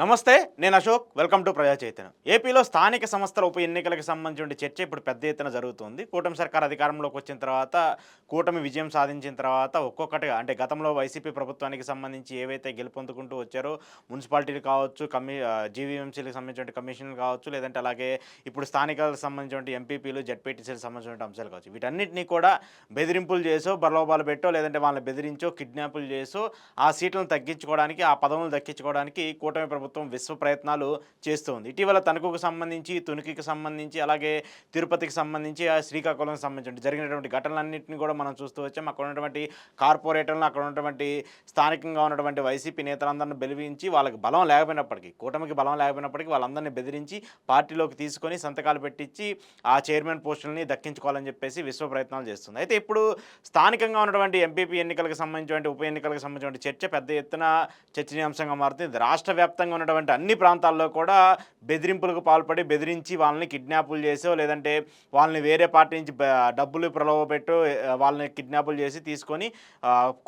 నమస్తే, నేను Ashok. Welcome to ప్రజా చైతన్యం. ఏపీలో స్థానిక సంస్థల ఉప ఎన్నికలకు సంబంధించిన చర్చ ఇప్పుడు పెద్ద ఎత్తున జరుగుతుంది. కూటమి సర్కార్ అధికారంలోకి వచ్చిన తర్వాత, కూటమి విజయం సాధించిన తర్వాత ఒక్కొక్కటిగా అంటే గతంలో వైసీపీ ప్రభుత్వానికి సంబంధించి ఏవైతే గెలుపొందుకుంటూ వచ్చారో మున్సిపాలిటీలు కావచ్చు, జీవీఎంసీలకు సంబంధించిన కమిషన్లు కావచ్చు, లేదంటే అలాగే ఇప్పుడు స్థానికాలకు సంబంధించిన ఎంపీపీలు, జెడ్పీటీసీలకు సంబంధించిన అంశాలు కావచ్చు, వీటన్నిటినీ కూడా బెదిరింపులు చేసో, ప్రలోభాలు పెట్టో, లేదంటే వాళ్ళని బెదిరించో, కిడ్నాపులు చేసో ఆ సీట్లను తగ్గించుకోవడానికి, ఆ పదవులను దక్కించుకోవడానికి కూటమి ప్రభుత్వం విశ్వ ప్రయత్నాలు చేస్తుంది. ఇటీవల తణుకుకు సంబంధించి, తునికికి సంబంధించి, అలాగే తిరుపతికి సంబంధించి, శ్రీకాకుళంకి సంబంధించి జరిగినటువంటి ఘటనలన్నింటినీ కూడా మనం చూస్తూ వచ్చాం. అక్కడ ఉన్నటువంటి కార్పొరేటర్లను, అక్కడ ఉన్నటువంటి స్థానికంగా ఉన్నటువంటి వైసీపీ నేతలందరినీ బెదిరించి, వాళ్ళకి బలం లేకపోయినప్పటికీ, కూటమికి బలం లేకపోయినప్పటికీ వాళ్ళందరినీ బెదిరించి పార్టీలోకి తీసుకొని సంతకాలు పెట్టించి ఆ చైర్మన్ పోస్టులని దక్కించుకోవాలని చెప్పేసి విశ్వ ప్రయత్నాలు చేస్తుంది. అయితే ఇప్పుడు స్థానికంగా ఉన్నటువంటి ఎంపీపీ ఎన్నికలకు సంబంధించినటువంటి ఉప ఎన్నికలకు సంబంధించిన చర్చ పెద్ద ఎత్తున చర్చనీయాంశంగా మారుతుంది. రాష్ట్ర వ్యాప్తంగా ఉన్నటువంటి అన్ని ప్రాంతాల్లో కూడా బెదిరింపులకు పాల్పడి, బెదిరించి వాళ్ళని కిడ్నాపులు చేసో, లేదంటే వాళ్ళని వేరే పార్టీ నుంచి డబ్బులు ప్రలోభపెట్టో వాళ్ళని కిడ్నాపులు చేసి తీసుకొని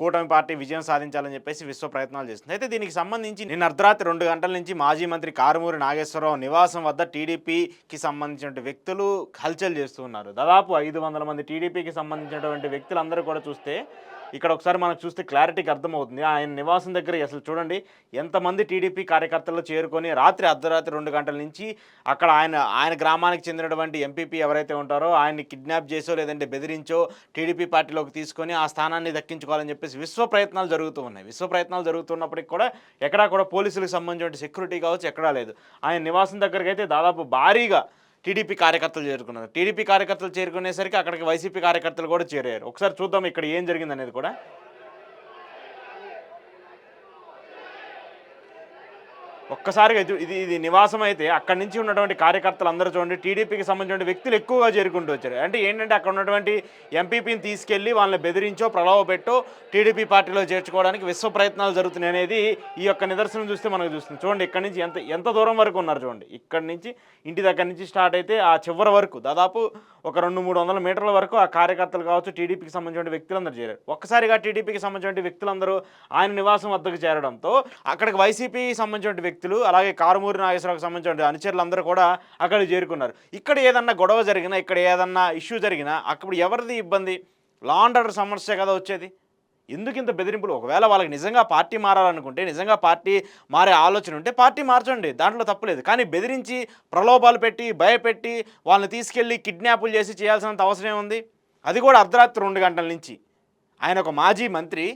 కూటమి పార్టీ విజయం సాధించాలని చెప్పేసి విశ్వ ప్రయత్నాలు చేస్తుంది. అయితే దీనికి సంబంధించి నిన్న అర్ధరాత్రి 2 గంటల నుంచి మాజీ మంత్రి కారుమూరి నాగేశ్వరరావు నివాసం వద్ద టీడీపీకి సంబంధించిన వ్యక్తులు హల్చల్ చేస్తున్నారు. దాదాపు 500 మంది టీడీపీకి సంబంధించినటువంటి వ్యక్తులందరూ కూడా చూస్తే ఇక్కడ ఒకసారి మనకు చూస్తే క్లారిటీకి అర్థమవుతుంది. ఆయన నివాసం దగ్గర అసలు చూడండి ఎంతమంది టీడీపీ కార్యకర్తలు చేరుకొని అర్ధరాత్రి 2 గంటల నుంచి అక్కడ ఆయన గ్రామానికి చెందినటువంటి ఎంపీపీ ఎవరైతే ఉంటారో ఆయన్ని కిడ్నాప్ చేసో, లేదంటే బెదిరించో టీడీపీ పార్టీలోకి తీసుకొని ఆ స్థానాన్ని దక్కించుకోవాలని చెప్పేసి విశ్వ ప్రయత్నాలు జరుగుతూ ఉన్నాయి. విశ్వ ప్రయత్నాలు జరుగుతున్నప్పటికి కూడా ఎక్కడా కూడా పోలీసులకు సంబంధించిన సెక్యూరిటీ కావచ్చు ఎక్కడా లేదు. ఆయన నివాసం దగ్గరికి అయితే దాదాపు భారీగా టీడీపీ కార్యకర్తలు చేరుకున్నారు. టీడీపీ కార్యకర్తలు చేరుకునేసరికి అక్కడికి వైసీపీ కార్యకర్తలు కూడా చేరారు. ఒకసారి చూద్దాం ఇక్కడ ఏం జరిగింది అనేది కూడా. ఒక్కసారిగా ఇది నివాసం అయితే అక్కడి నుంచి ఉన్నటువంటి కార్యకర్తలు అందరూ చూడండి టీడీపీకి సంబంధించిన వ్యక్తులు ఎక్కువగా చేరుకుంటూ వచ్చారు. అంటే ఏంటంటే అక్కడ ఉన్నటువంటి ఎంపీపీని తీసుకెళ్లి వాళ్ళని బెదిరించో, ప్రలోభ పెట్టో టీడీపీ పార్టీలో చేర్చుకోవడానికి విశ్వ ప్రయత్నాలు జరుగుతున్నాయి అనేది ఈ యొక్క నిదర్శనం చూస్తే మనకు చూస్తుంది. చూడండి ఇక్కడి నుంచి ఎంత దూరం వరకు ఉన్నారు చూడండి. ఇక్కడి నుంచి ఇంటి దగ్గర నుంచి స్టార్ట్ అయితే ఆ చివరి వరకు దాదాపు ఒక 200-300 మీటర్ల వరకు ఆ కార్యకర్తలు కావచ్చు, టీడీపీకి సంబంధించిన వ్యక్తులందరూ చేరారు. ఒక్కసారిగా టీడీపీకి సంబంధించిన వ్యక్తులందరూ ఆయన నివాసం వద్దకు చేరడంతో అక్కడికి వైసీపీకి సంబంధించిన వ్యక్తులు, అలాగే కారుమూరి నాగేశ్వరరావుకి సంబంధించిన అనుచరులందరూ కూడా అక్కడికి చేరుకున్నారు. ఇక్కడ ఏదన్నా గొడవ జరిగినా, ఇక్కడ ఏదన్నా ఇష్యూ జరిగినా అప్పుడు ఎవరిది ఇబ్బంది? లా అండ్ ఆర్డర్ సమస్య కదా వచ్చేది. ఎందుకు ఇంత బెదిరింపులు? ఒకవేళ వాళ్ళకి నిజంగా పార్టీ మారాలనుకుంటే, నిజంగా పార్టీ మారే ఆలోచన ఉంటే పార్టీ మార్చండి, దాంట్లో తప్పులేదు. కానీ బెదిరించి, ప్రలోభాలు పెట్టి, భయపెట్టి వాళ్ళని తీసుకెళ్ళి కిడ్నాపులు చేసి చేయాల్సినంత అవసరం ఏముంది? అది కూడా అర్ధరాత్రి 2 గంటల నుంచి. ఆయన ఒక మాజీ మంత్రి,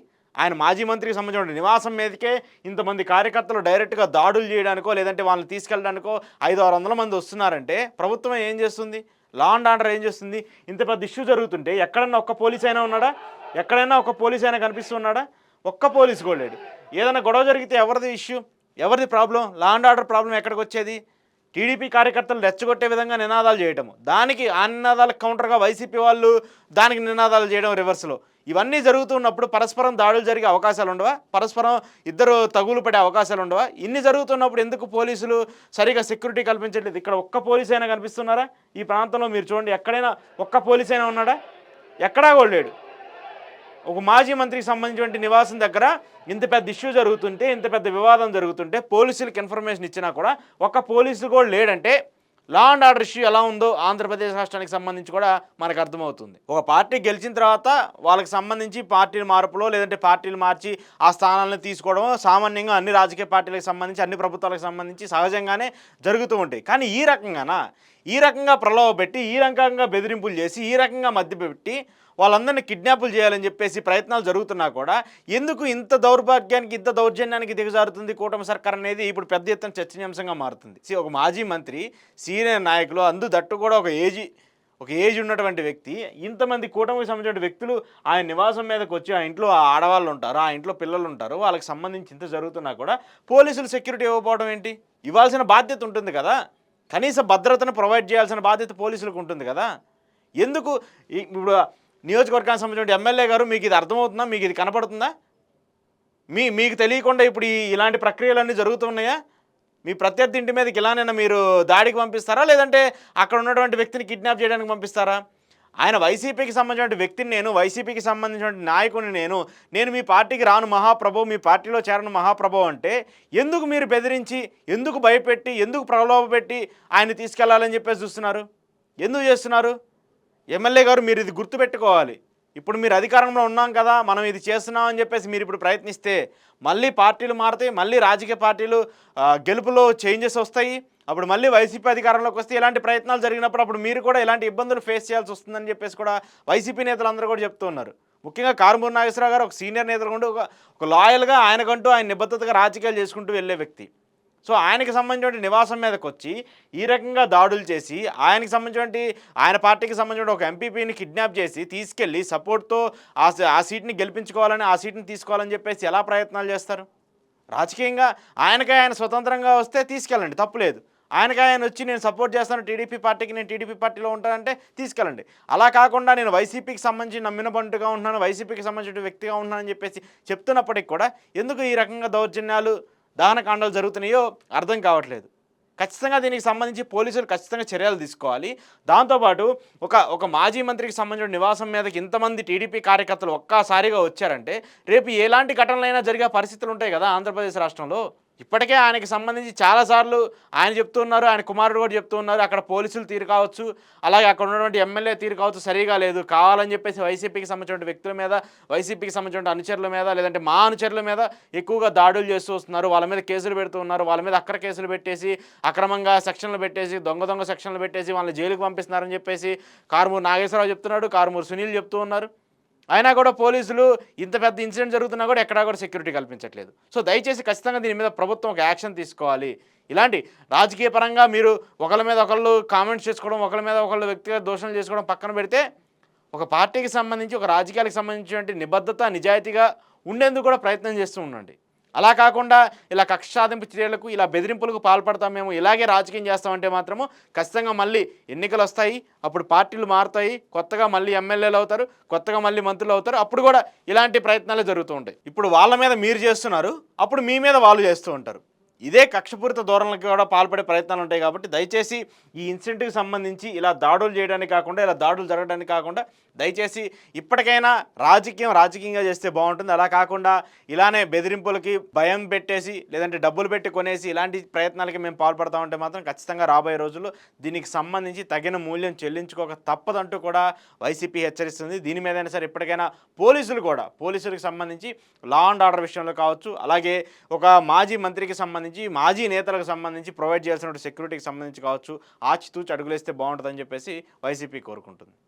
ఆయన మాజీ మంత్రికి సంబంధించిన నివాసం మీదకే ఇంతమంది కార్యకర్తలు డైరెక్ట్గా దాడులు చేయడానికో, లేదంటే వాళ్ళని తీసుకెళ్ళడానికో 500-600 మంది వస్తున్నారంటే ప్రభుత్వం ఏం చేస్తుంది? లా అండ్ ఆర్డర్ ఏం చేస్తుంది? ఇంత పెద్ద ఇష్యూ జరుగుతుంటే ఎక్కడన్నా ఒక్క పోలీస్ అయినా ఉన్నాడా? ఎక్కడైనా ఒక పోలీస్ అయినా కనిపిస్తున్నాడా? ఒక్క పోలీసు కూడా లేడు. ఏదైనా గొడవ జరిగితే ఎవరిది ఇష్యూ? ఎవరిది problem? Law and order problem ఎక్కడికి వచ్చేది? టీడీపీ కార్యకర్తలు రెచ్చగొట్టే విధంగా నినాదాలు చేయటము, దానికి ఆ నినాదాలకు కౌంటర్గా వైసీపీ వాళ్ళు దానికి నినాదాలు చేయడం రివర్స్లో. ఇవన్నీ జరుగుతున్నప్పుడు పరస్పరం దాడులు జరిగే అవకాశాలు ఉండవా? పరస్పరం ఇద్దరు తగులు పడే అవకాశాలు ఉండవా? ఇన్ని జరుగుతున్నప్పుడు ఎందుకు పోలీసులు సరిగా సెక్యూరిటీ కల్పించట్లేదు? ఇక్కడ ఒక్క పోలీస్ అయినా కనిపిస్తున్నారా? ఈ ప్రాంతంలో మీరు చూడండి, ఎక్కడైనా ఒక్క పోలీస్ అయినా ఉన్నాడా? ఎక్కడా కూడా లేడు. ఒక మాజీ మంత్రికి సంబంధించిన నివాసం దగ్గర ఇంత పెద్ద ఇష్యూ జరుగుతుంటే, ఇంత పెద్ద వివాదం జరుగుతుంటే పోలీసులకు ఇన్ఫర్మేషన్ ఇచ్చినా కూడా ఒక్క పోలీసు కూడా లేడంటే లా అండ్ ఆర్డర్ ఇష్యూ ఎలా ఉందో ఆంధ్రప్రదేశ్ రాష్ట్రానికి సంబంధించి కూడా మనకు అర్థమవుతుంది. ఒక పార్టీ గెలిచిన తర్వాత వాళ్ళకి సంబంధించి పార్టీల మార్పులో, లేదంటే పార్టీలు మార్చి ఆ స్థానాలను తీసుకోవడం సామాన్యంగా అన్ని రాజకీయ పార్టీలకు సంబంధించి, అన్ని ప్రభుత్వాలకు సంబంధించి సహజంగానే జరుగుతూ ఉంటాయి. కానీ ఈ రకంగా ప్రలోభ పెట్టి, ఈ రకంగా బెదిరింపులు చేసి, ఈ రకంగా మధ్యపెట్టి వాళ్ళందరినీ కిడ్నాపులు చేయాలని చెప్పేసి ప్రయత్నాలు జరుగుతున్నా కూడా ఎందుకు ఇంత దౌర్భాగ్యానికి, ఇంత దౌర్జన్యానికి దిగజారుతుంది కూటమి సర్కార్ అనేది ఇప్పుడు పెద్ద ఎత్తున చర్చనీయాంశంగా మారుతుంది. ఒక మాజీ మంత్రి, సీనియర్ నాయకులు, దట్టు కూడా ఒక ఏజ్ ఉన్నటువంటి వ్యక్తి, ఇంతమంది కూటమికి సంబంధించిన వ్యక్తులు ఆయన నివాసం మీదకి వచ్చి ఆ ఇంట్లో ఆడవాళ్ళు ఉంటారు, ఆ ఇంట్లో పిల్లలు ఉంటారు, వాళ్ళకి సంబంధించి ఇంత జరుగుతున్నా కూడా పోలీసులు సెక్యూరిటీ ఇవ్వకపోవడం ఏంటి? ఇవ్వాల్సిన బాధ్యత ఉంటుంది కదా. కనీస భద్రతను ప్రొవైడ్ చేయాల్సిన బాధ్యత పోలీసులకు ఉంటుంది కదా. ఎందుకు ఇప్పుడు నియోజకవర్గానికి సంబంధించిన ఎమ్మెల్యే గారు, మీకు ఇది అర్థమవుతుందా? మీకు ఇది కనపడుతుందా? మీకు తెలియకుండా ఇప్పుడు ఇలాంటి ప్రక్రియలన్నీ జరుగుతున్నాయా? మీ ప్రత్యర్థి ఇంటి మీదకి ఇలానైనా మీరు దాడికి పంపిస్తారా, లేదంటే అక్కడ ఉన్నటువంటి వ్యక్తిని కిడ్నాప్ చేయడానికి పంపిస్తారా? ఆయన వైసీపీకి సంబంధించిన వ్యక్తిని నేను, వైసీపీకి సంబంధించిన నాయకుడిని నేను మీ పార్టీకి రాను మహాప్రభు, మీ పార్టీలో చేరను మహాప్రభు అంటే ఎందుకు మీరు బెదిరించి, ఎందుకు భయపెట్టి, ఎందుకు ప్రలోభపెట్టి ఆయన్ని తీసుకెళ్లాలని చెప్పేసి చూస్తున్నారు? ఎందుకు చేస్తున్నారు? ఎమ్మెల్యే గారు మీరు ఇది గుర్తుపెట్టుకోవాలి. ఇప్పుడు మీరు అధికారంలో ఉన్నాం కదా, మనం ఇది చేస్తున్నాం అని చెప్పేసి మీరు ఇప్పుడు ప్రయత్నిస్తే మళ్ళీ పార్టీలు మారుతాయి, మళ్ళీ రాజకీయ పార్టీలు గెలుపులో చేంజెస్ వస్తాయి. అప్పుడు మళ్ళీ వైసీపీ అధికారంలోకి వస్తే ఇలాంటి ప్రయత్నాలు జరిగినప్పుడు అప్పుడు మీరు కూడా ఇలాంటి ఇబ్బందులు ఫేస్ చేయాల్సి వస్తుందని చెప్పేసి కూడా వైసీపీ నేతలందరూ కూడా చెప్తూ ఉన్నారు. ముఖ్యంగా కారుమూరి నాగేశ్వరరావు గారు ఒక సీనియర్ నేతలు ఉండి ఒక లాయల్గా ఆయనకంటూ ఆయన నిబద్ధతగా రాజకీయాలు చేసుకుంటూ వెళ్ళే వ్యక్తి. సో ఆయనకి సంబంధించిన నివాసం మీదకి వచ్చి ఈ రకంగా దాడులు చేసి ఆయనకి సంబంధించిన ఆయన పార్టీకి సంబంధించిన ఒక ఎంపీపీని కిడ్నాప్ చేసి తీసుకెళ్ళి సపోర్ట్తో ఆ సీట్ని గెలిపించుకోవాలని, ఆ సీట్ని తీసుకోవాలని చెప్పేసి ఎలా ప్రయత్నాలు చేస్తారు? రాజకీయంగా ఆయన స్వతంత్రంగా వస్తే తీసుకెళ్ళండి, తప్పులేదు. ఆయన వచ్చి నేను సపోర్ట్ చేస్తాను టీడీపీ పార్టీకి, నేను టీడీపీ పార్టీలో ఉంటానంటే తీసుకెళ్ళండి. అలా కాకుండా నేను వైసీపీకి సంబంధించి నమ్మిన బంటుగా ఉంటున్నాను, వైసీపీకి సంబంధించిన వ్యక్తిగా ఉంటున్నానని చెప్పేసి చెప్తున్నప్పటికి కూడా ఎందుకు ఈ రకంగా దౌర్జన్యాలు, దహనకాండాలు జరుగుతున్నాయో అర్థం కావట్లేదు. ఖచ్చితంగా దీనికి సంబంధించి పోలీసులు ఖచ్చితంగా చర్యలు తీసుకోవాలి. దాంతోపాటు ఒక మాజీ మంత్రికి సంబంధించిన నివాసం మీదకి ఇంతమంది టీడీపీ కార్యకర్తలు ఒక్కసారిగా వచ్చారంటే రేపు ఎలాంటి ఘటనలైనా జరిగే పరిస్థితులు ఉంటాయి కదా ఆంధ్రప్రదేశ్ రాష్ట్రంలో. ఇప్పటికే ఆయనకి సంబంధించి చాలాసార్లు ఆయన చెప్తున్నారు, ఆయన కుమారుడు కూడా చెప్తున్నారు, అక్కడ పోలీసులు తీరు కావచ్చు, అలాగే అక్కడ ఉన్నటువంటి ఎమ్మెల్యే తీరు కావచ్చు సరిగా లేదు, కావాలని చెప్పేసి వైసీపీకి సంబంధించిన వ్యక్తుల మీద, వైసీపీకి సంబంధించిన అనుచరుల మీద, లేదంటే మా అనుచరుల మీద ఎక్కువగా దాడులు చేస్తూ వస్తున్నారు, వాళ్ళ మీద కేసులు పెడుతూ ఉన్నారు, వాళ్ళ మీద అక్రమ కేసులు పెట్టేసి, అక్రమంగా సెక్షన్లు పెట్టేసి, దొంగ సెక్షన్లు పెట్టేసి వాళ్ళని జైలుకు పంపిస్తున్నారని చెప్పేసి కారుమూరి నాగేశ్వరరావు చెప్తున్నాడు, కారుమూరి సునీల్ చెప్తూ ఉన్నారు. అయినా కూడా పోలీసులు ఇంత పెద్ద ఇన్సిడెంట్ జరుగుతున్నా కూడా ఎక్కడా కూడా సెక్యూరిటీ కల్పించట్లేదు. సో దయచేసి ఖచ్చితంగా దీని మీద ప్రభుత్వం ఒక యాక్షన్ తీసుకోవాలి. ఇలాంటి రాజకీయ పరంగా మీరు ఒకళ్ళ మీద ఒకళ్ళు కామెంట్స్ చేసుకోవడం, ఒకళ్ళ మీద ఒకళ్ళు వ్యక్తిగత దోషణలు చేసుకోవడం పక్కన పెడితే ఒక పార్టీకి సంబంధించి, ఒక రాజకీయాలకు సంబంధించినటువంటి నిబద్ధత, నిజాయితీగా ఉండేందుకు కూడా ప్రయత్నం చేస్తూ ఉండండి. అలా కాకుండా ఇలా కక్ష సాధింపు చర్యలకు, ఇలా బెదిరింపులకు పాల్పడతాం, మేము ఇలాగే రాజకీయం చేస్తామంటే మాత్రము ఖచ్చితంగా మళ్ళీ ఎన్నికలు వస్తాయి, అప్పుడు పార్టీలు మారుతాయి, కొత్తగా మళ్ళీ ఎమ్మెల్యేలు అవుతారు, కొత్తగా మళ్ళీ మంత్రులు అవుతారు, అప్పుడు కూడా ఇలాంటి ప్రయత్నాలే జరుగుతూ ఉంటాయి. ఇప్పుడు వాళ్ళ మీద మీరు చేస్తున్నారు, అప్పుడు మీ మీద వాళ్ళు చేస్తూ ఉంటారు. ఇదే కక్షపూరిత ధోరణులకు కూడా పాల్పడే ప్రయత్నాలు ఉంటాయి. కాబట్టి దయచేసి ఈ ఇన్సిడెంట్కి సంబంధించి ఇలా దాడులు చేయడానికి కాకుండా, ఇలా దాడులు జరగడానికి కాకుండా దయచేసి ఇప్పటికైనా రాజకీయంగా చేస్తే బాగుంటుంది. అలా కాకుండా ఇలానే బెదిరింపులకి భయం పెట్టేసి, లేదంటే డబ్బులు పెట్టి కొనేసి ఇలాంటి ప్రయత్నాలకి మేము పాల్పడతామంటే మాత్రం ఖచ్చితంగా రాబోయే రోజుల్లో దీనికి సంబంధించి తగిన మూల్యం చెల్లించుకోక తప్పదంటూ కూడా వైసీపీ హెచ్చరిస్తుంది. దీని మీదైనా సరే ఇప్పటికైనా పోలీసులకు సంబంధించి లా అండ్ ఆర్డర్ విషయంలో కావచ్చు, అలాగే ఒక మాజీ మంత్రికి సంబంధించి, మాజీ నేతలకు సంబంధించి ప్రొవైడ్ చేయాల్సిన సెక్యూరిటీకి సంబంధించి కావచ్చు, ఆచితూచి అడుగులేస్తే బాగుంటుందని చెప్పేసి వైసీపీ కోరుకుంటుంది.